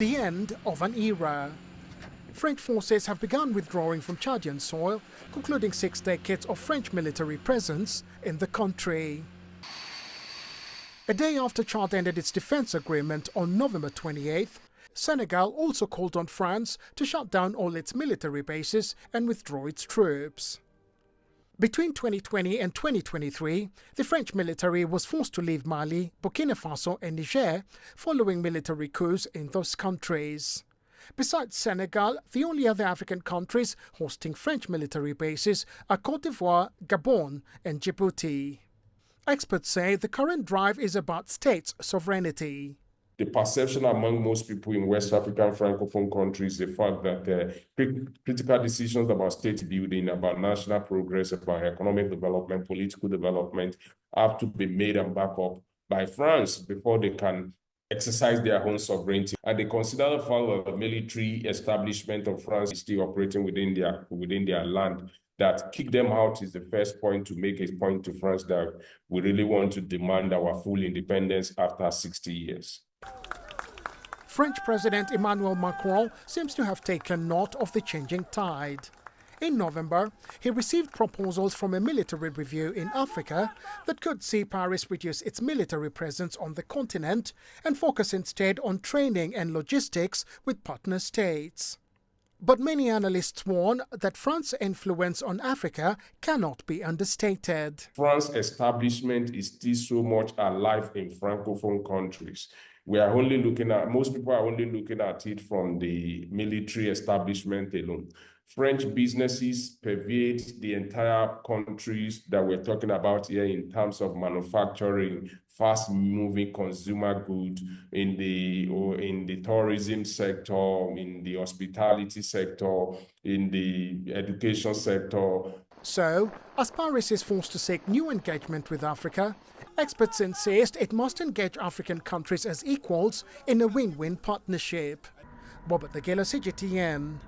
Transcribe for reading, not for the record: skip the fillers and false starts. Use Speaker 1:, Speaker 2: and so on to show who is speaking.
Speaker 1: The end of an era. French forces have begun withdrawing from Chadian soil, concluding 6 decades of French military presence in the country. A day after Chad ended its defense agreement on November 28th, Senegal also called on France to shut down all its military bases and withdraw its troops. Between 2020 and 2023, the French military was forced to leave Mali, Burkina Faso and Niger following military coups in those countries. Besides Senegal, the only other African countries hosting French military bases are Côte d'Ivoire, Gabon and Djibouti. Experts say the current drive is about states' sovereignty.
Speaker 2: The perception among most people in West African Francophone countries is the fact that critical decisions about state building, about national progress, about economic development, political development have to be made and backed up by France before they can exercise their own sovereignty. And they consider the fact that the military establishment of France is still operating within their land. That kick them out is the first point to make a point to France that we really want to demand our full independence after 60 years.
Speaker 1: French President Emmanuel Macron seems to have taken note of the changing tide. In November, he received proposals from a military review in Africa that could see Paris reduce its military presence on the continent and focus instead on training and logistics with partner states. But many analysts warn that France's influence on Africa cannot be understated.
Speaker 2: France's establishment is still so much alive in Francophone countries. Most people are only looking at it from the military establishment alone. French businesses pervade the entire countries that we're talking about here in terms of manufacturing, fast-moving consumer goods in the tourism sector, in the hospitality sector, in the education sector.
Speaker 1: So, as Paris is forced to seek new engagement with Africa, experts insist it must engage African countries as equals in a win-win partnership. Robert Nagela, CGTN.